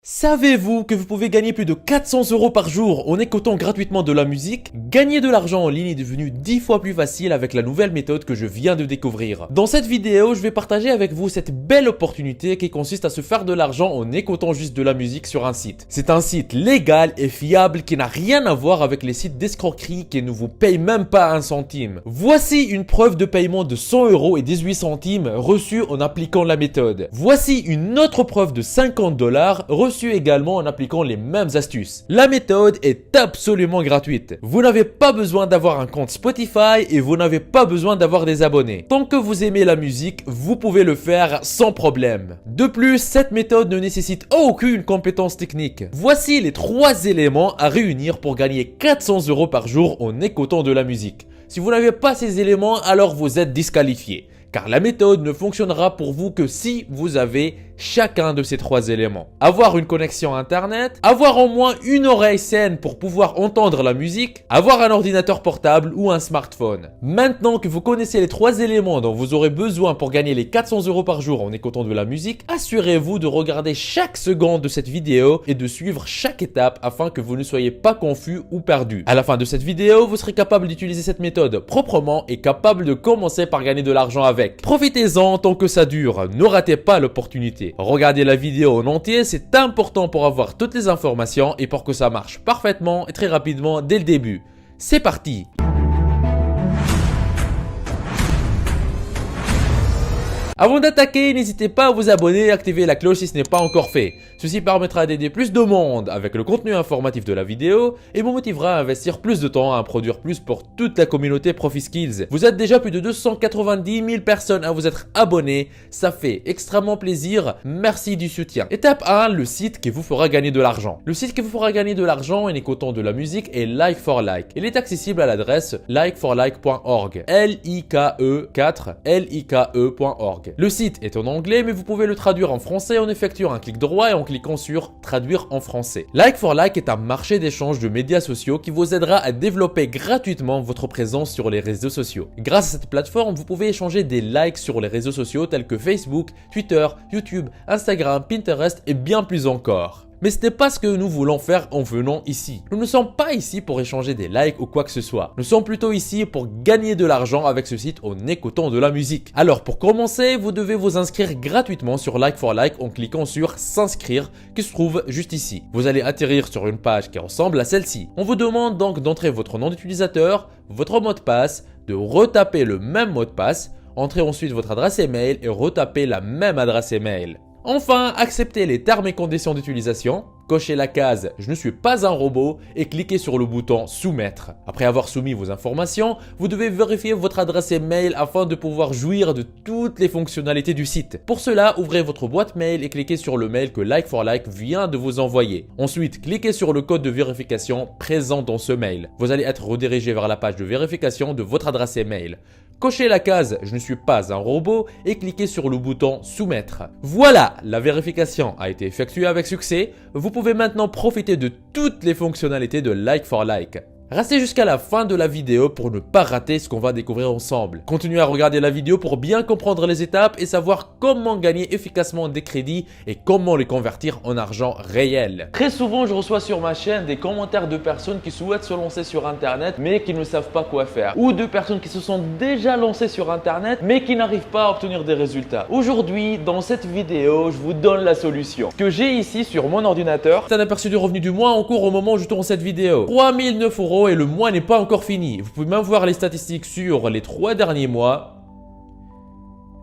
Savez-vous que vous pouvez gagner plus de 400 € par jour en écoutant gratuitement de la musique? Gagner de l'argent en ligne est devenu 10 fois plus facile avec la nouvelle méthode que je viens de découvrir. Dans cette vidéo, je vais partager avec vous cette belle opportunité qui consiste à se faire de l'argent en écoutant juste de la musique sur un site. C'est un site légal et fiable qui n'a rien à voir avec les sites d'escroquerie qui ne vous payent même pas un centime. Voici une preuve de paiement de 100 € et 18 centimes reçue en appliquant la méthode. Voici une autre preuve de 50 $ reçue également en appliquant les mêmes astuces. La méthode est absolument gratuite. Vous n'avez pas besoin d'avoir un compte Spotify et vous n'avez pas besoin d'avoir des abonnés. Tant que vous aimez la musique, vous pouvez le faire sans problème. De plus, cette méthode ne nécessite aucune compétence technique. Voici les 3 éléments à réunir pour gagner 400 € par jour en écoutant de la musique. Si vous n'avez pas ces éléments, alors vous êtes disqualifié. Car la méthode ne fonctionnera pour vous que si vous avez chacun de ces 3 éléments. Avoir une connexion internet, avoir au moins une oreille saine pour pouvoir entendre la musique, avoir un ordinateur portable ou un smartphone. Maintenant que vous connaissez les 3 éléments dont vous aurez besoin pour gagner les 400 € par jour en écoutant de la musique, assurez-vous de regarder chaque seconde de cette vidéo et de suivre chaque étape afin que vous ne soyez pas confus ou perdu. À la fin de cette vidéo, vous serez capable d'utiliser cette méthode proprement et capable de commencer par gagner de l'argent avec. Profitez-en tant que ça dure, ne ratez pas l'opportunité. Regardez la vidéo en entier, c'est important pour avoir toutes les informations et pour que ça marche parfaitement et très rapidement dès le début. C'est parti! Avant d'attaquer, n'hésitez pas à vous abonner et activer la cloche si ce n'est pas encore fait. Ceci permettra d'aider plus de monde avec le contenu informatif de la vidéo et vous motivera à investir plus de temps à en produire plus pour toute la communauté ProfiSkills. Vous êtes déjà plus de 290 000 personnes à vous être abonnés, ça fait extrêmement plaisir, merci du soutien. Étape 1, le site qui vous fera gagner de l'argent. Le site qui vous fera gagner de l'argent en écoutant de la musique est Like4Like. Il est accessible à l'adresse like4like.org, like4like.org. Le site est en anglais, mais vous pouvez le traduire en français en effectuant un clic droit et en cliquant sur Traduire en français. Like4Like est un marché d'échange de médias sociaux qui vous aidera à développer gratuitement votre présence sur les réseaux sociaux. Grâce à cette plateforme, vous pouvez échanger des likes sur les réseaux sociaux tels que Facebook, Twitter, YouTube, Instagram, Pinterest et bien plus encore. Mais ce n'est pas ce que nous voulons faire en venant ici. Nous ne sommes pas ici pour échanger des likes ou quoi que ce soit. Nous sommes plutôt ici pour gagner de l'argent avec ce site en écoutant de la musique. Alors pour commencer, vous devez vous inscrire gratuitement sur Like4Like en cliquant sur S'inscrire qui se trouve juste ici. Vous allez atterrir sur une page qui ressemble à celle-ci. On vous demande donc d'entrer votre nom d'utilisateur, votre mot de passe, de retaper le même mot de passe, entrez ensuite votre adresse email et retapez la même adresse email. Enfin, acceptez les termes et conditions d'utilisation, cochez la case « Je ne suis pas un robot » et cliquez sur le bouton « Soumettre ». Après avoir soumis vos informations, vous devez vérifier votre adresse email afin de pouvoir jouir de toutes les fonctionnalités du site. Pour cela, ouvrez votre boîte mail et cliquez sur le mail que Like4Like vient de vous envoyer. Ensuite, cliquez sur le code de vérification présent dans ce mail. Vous allez être redirigé vers la page de vérification de votre adresse email. Cochez la case « Je ne suis pas un robot » et cliquez sur le bouton « Soumettre ». Voilà, la vérification a été effectuée avec succès. Vous pouvez maintenant profiter de toutes les fonctionnalités de Like4Like. Restez jusqu'à la fin de la vidéo pour ne pas rater ce qu'on va découvrir ensemble. Continuez à regarder la vidéo pour bien comprendre les étapes et savoir comment gagner efficacement des crédits et comment les convertir en argent réel. Très souvent, je reçois sur ma chaîne des commentaires de personnes qui souhaitent se lancer sur Internet mais qui ne savent pas quoi faire. Ou de personnes qui se sont déjà lancées sur Internet mais qui n'arrivent pas à obtenir des résultats. Aujourd'hui, dans cette vidéo, je vous donne la solution. Ce que j'ai ici sur mon ordinateur, c'est un aperçu du revenu du mois en cours au moment où je tourne cette vidéo. 3009 € et le mois n'est pas encore fini. Vous pouvez même voir les statistiques sur les 3 derniers mois.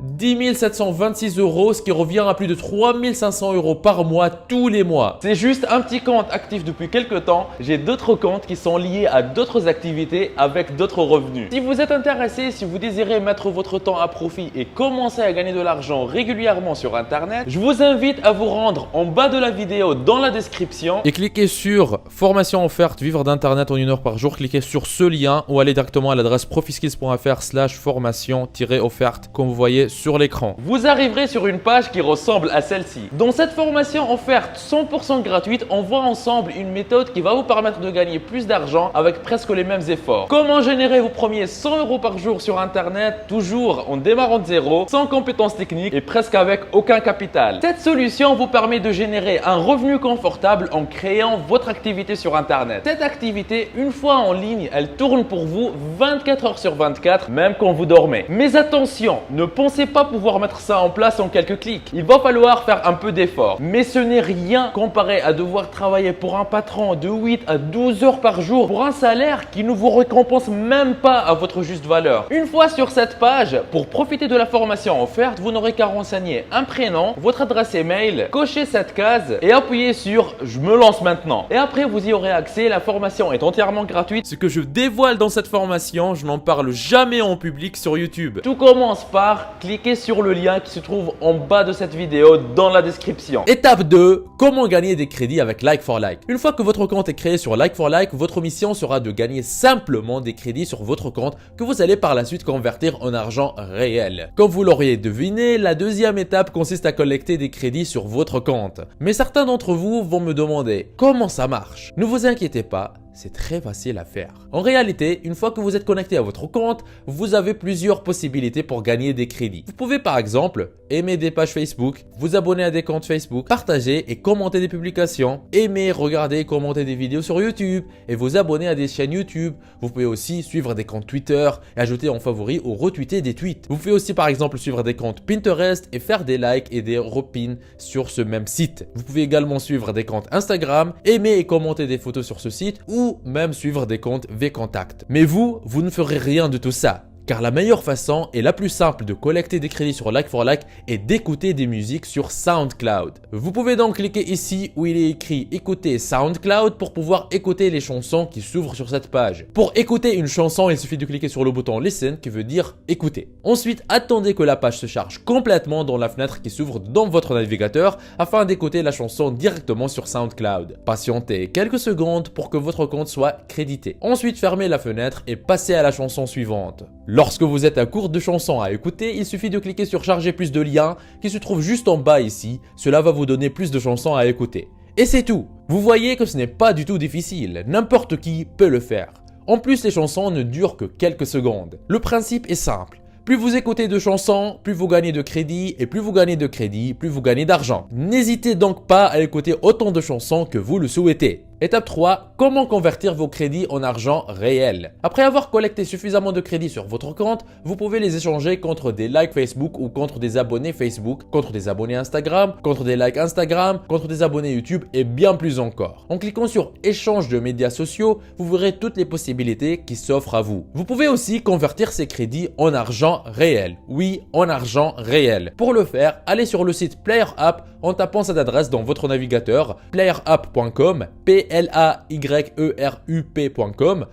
10 726 €, ce qui revient à plus de 3 500 € par mois tous les mois. C'est juste un petit compte actif depuis quelques temps. J'ai d'autres comptes qui sont liés à d'autres activités avec d'autres revenus. Si vous êtes intéressé, si vous désirez mettre votre temps à profit et commencer à gagner de l'argent régulièrement sur Internet, je vous invite à vous rendre en bas de la vidéo dans la description et cliquez sur formation offerte vivre d'Internet en 1 heure par jour. Cliquez sur ce lien ou allez directement à l'adresse profiskills.fr/formation-offerte comme vous voyez sur l'écran. Vous arriverez sur une page qui ressemble à celle-ci. Dans cette formation offerte 100% gratuite, on voit ensemble une méthode qui va vous permettre de gagner plus d'argent avec presque les mêmes efforts. Comment générer vos premiers 100 € par jour sur Internet, toujours en démarrant de zéro, sans compétences techniques et presque avec aucun capital. Cette solution vous permet de générer un revenu confortable en créant votre activité sur Internet. Cette activité, une fois en ligne, elle tourne pour vous 24 heures sur 24, même quand vous dormez. Mais attention, ne pensez pas pouvoir mettre ça en place en quelques clics. Il va falloir faire un peu d'effort. Mais ce n'est rien comparé à devoir travailler pour un patron de 8 à 12 heures par jour pour un salaire qui ne vous récompense même pas à votre juste valeur. Une fois sur cette page, pour profiter de la formation offerte, vous n'aurez qu'à renseigner un prénom, votre adresse email, cocher cette case et appuyer sur « Je me lance maintenant ». Et après, vous y aurez accès. La formation est entièrement gratuite. Ce que je dévoile dans cette formation, je n'en parle jamais en public sur YouTube. Tout commence par cliquer sur le lien qui se trouve en bas de cette vidéo dans la description. Étape 2, comment gagner des crédits avec Like4Like. Une fois que votre compte est créé sur Like4Like, votre mission sera de gagner simplement des crédits sur votre compte que vous allez par la suite convertir en argent réel. Comme vous l'auriez deviné, la deuxième étape consiste à collecter des crédits sur votre compte. Mais certains d'entre vous vont me demander comment ça marche. Ne vous inquiétez pas. C'est très facile à faire. En réalité, une fois que vous êtes connecté à votre compte, vous avez plusieurs possibilités pour gagner des crédits. Vous pouvez par exemple aimer des pages Facebook, vous abonner à des comptes Facebook, partager et commenter des publications, aimer, regarder et commenter des vidéos sur YouTube et vous abonner à des chaînes YouTube. Vous pouvez aussi suivre des comptes Twitter et ajouter en favori ou retweeter des tweets. Vous pouvez aussi par exemple suivre des comptes Pinterest et faire des likes et des repins sur ce même site. Vous pouvez également suivre des comptes Instagram, aimer et commenter des photos sur ce site ou même suivre des comptes VKontakte. Mais vous ne ferez rien de tout ça. Car la meilleure façon et la plus simple de collecter des crédits sur Like4Like est d'écouter des musiques sur SoundCloud. Vous pouvez donc cliquer ici où il est écrit écouter SoundCloud pour pouvoir écouter les chansons qui s'ouvrent sur cette page. Pour écouter une chanson, il suffit de cliquer sur le bouton Listen qui veut dire écouter. Ensuite, attendez que la page se charge complètement dans la fenêtre qui s'ouvre dans votre navigateur afin d'écouter la chanson directement sur SoundCloud. Patientez quelques secondes pour que votre compte soit crédité. Ensuite, fermez la fenêtre et passez à la chanson suivante. Lorsque vous êtes à court de chansons à écouter, il suffit de cliquer sur charger plus de liens qui se trouve juste en bas ici. Cela va vous donner plus de chansons à écouter. Et c'est tout. Vous voyez que ce n'est pas du tout difficile. N'importe qui peut le faire. En plus, les chansons ne durent que quelques secondes. Le principe est simple. Plus vous écoutez de chansons, plus vous gagnez de crédits et plus vous gagnez de crédits, plus vous gagnez d'argent. N'hésitez donc pas à écouter autant de chansons que vous le souhaitez. Étape 3, comment convertir vos crédits en argent réel. Après avoir collecté suffisamment de crédits sur votre compte, vous pouvez les échanger contre des likes Facebook ou contre des abonnés Facebook, contre des abonnés Instagram, contre des likes Instagram, contre des abonnés YouTube et bien plus encore. En cliquant sur échange de médias sociaux, vous verrez toutes les possibilités qui s'offrent à vous. Vous pouvez aussi convertir ces crédits en argent réel. Oui, en argent réel. Pour le faire, allez sur le site PlayerUp en tapant cette adresse dans votre navigateur playerup.com, PLAYERUP.com.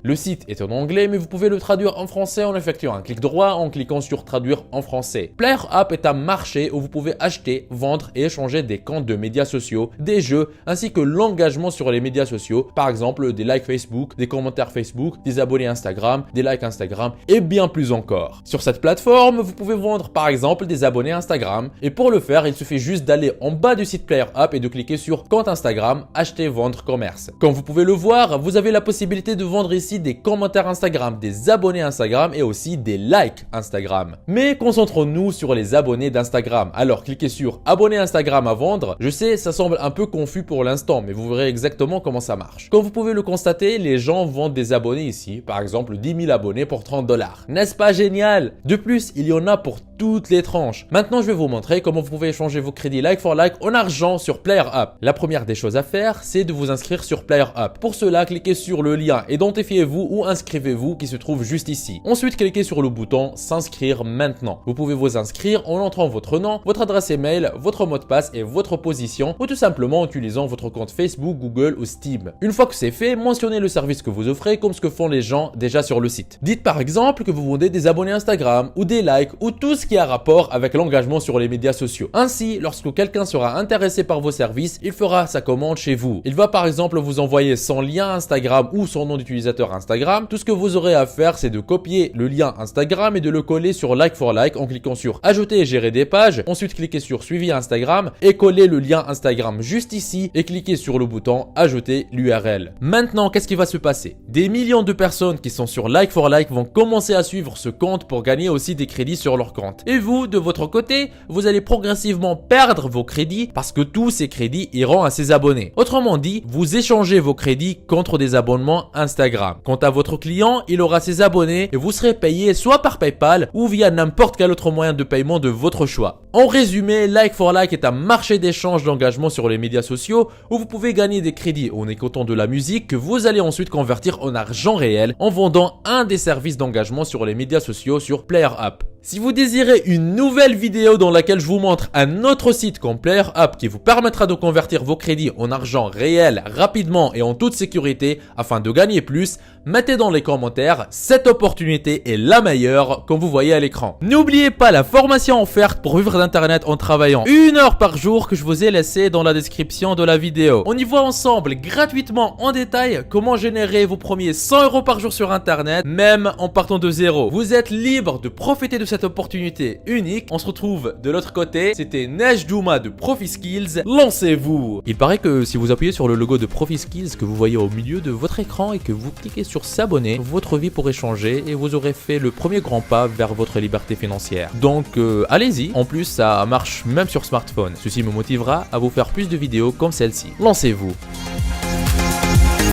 Le site est en anglais, mais vous pouvez le traduire en français en effectuant un clic droit en cliquant sur traduire en français. PlayerUp est un marché où vous pouvez acheter, vendre et échanger des comptes de médias sociaux, des jeux, ainsi que l'engagement sur les médias sociaux, par exemple des likes Facebook, des commentaires Facebook, des abonnés Instagram, des likes Instagram et bien plus encore. Sur cette plateforme, vous pouvez vendre par exemple des abonnés Instagram et pour le faire, il suffit juste d'aller en bas du site PlayerUp et de cliquer sur compte Instagram, acheter, vendre, commerce. Comme vous pouvez le voir, vous avez la possibilité de vendre ici des commentaires Instagram, des abonnés Instagram et aussi des likes Instagram. Mais concentrons-nous sur les abonnés d'Instagram. Alors cliquez sur abonnés Instagram à vendre. Je sais, ça semble un peu confus pour l'instant, mais vous verrez exactement comment ça marche. Comme vous pouvez le constater, les gens vendent des abonnés ici, par exemple 10 000 abonnés pour 30 $. N'est-ce pas génial? De plus, il y en a pour toutes les tranches. Maintenant, je vais vous montrer comment vous pouvez échanger vos crédits Like4Like en argent sur PlayerUp. La première des choses à faire, c'est de vous inscrire sur PlayerUp. Pour cela, cliquez sur le lien identifiez-vous ou inscrivez-vous qui se trouve juste ici. Ensuite, cliquez sur le bouton s'inscrire maintenant. Vous pouvez vous inscrire en entrant votre nom, votre adresse email, votre mot de passe et votre position ou tout simplement en utilisant votre compte Facebook, Google ou Steam. Une fois que c'est fait, mentionnez le service que vous offrez comme ce que font les gens déjà sur le site. Dites par exemple que vous vendez des abonnés Instagram ou des likes ou tout ce qui a rapport avec l'engagement sur les médias sociaux. Ainsi, lorsque quelqu'un sera intéressé par vos services, il fera sa commande chez vous. Il va par exemple vous envoyer son lien Instagram ou son nom d'utilisateur Instagram. Tout ce que vous aurez à faire, c'est de copier le lien Instagram et de le coller sur Like for Like en cliquant sur Ajouter et gérer des pages. Ensuite, cliquez sur Suivi Instagram et coller le lien Instagram juste ici et cliquez sur le bouton Ajouter l'URL. Maintenant, qu'est-ce qui va se passer? Des millions de personnes qui sont sur Like for Like vont commencer à suivre ce compte pour gagner aussi des crédits sur leur compte. Et vous, de votre côté, vous allez progressivement perdre vos crédits parce que tous ces crédits iront à ses abonnés. Autrement dit, vous échangez vos crédits contre des abonnements Instagram. Quant à votre client, il aura ses abonnés et vous serez payé soit par PayPal ou via n'importe quel autre moyen de paiement de votre choix. En résumé, Like for Like est un marché d'échange d'engagement sur les médias sociaux où vous pouvez gagner des crédits en écoutant de la musique que vous allez ensuite convertir en argent réel en vendant un des services d'engagement sur les médias sociaux sur PlayerUp. Si vous désirez une nouvelle vidéo dans laquelle je vous montre un autre site comme PlayerUp qui vous permettra de convertir vos crédits en argent réel rapidement et en toute sécurité afin de gagner plus, mettez dans les commentaires, cette opportunité est la meilleure comme vous voyez à l'écran. N'oubliez pas la formation offerte pour vivre d'internet en travaillant 1 heure par jour que je vous ai laissé dans la description de la vidéo. On y voit ensemble gratuitement en détail comment générer vos premiers 100 € par jour sur internet, même en partant de zéro. Vous êtes libre de profiter de cette opportunité unique. On se retrouve de l'autre côté. C'était Nejdouma de ProfiSkills. Lancez-vous! Il paraît que si vous appuyez sur le logo de ProfiSkills que vous voyez au milieu de votre écran et que vous cliquez sur s'abonner, votre vie pourrait changer et vous aurez fait le premier grand pas vers votre liberté financière. Donc allez-y. En plus, ça marche même sur smartphone. Ceci me motivera à vous faire plus de vidéos comme celle-ci. Lancez-vous!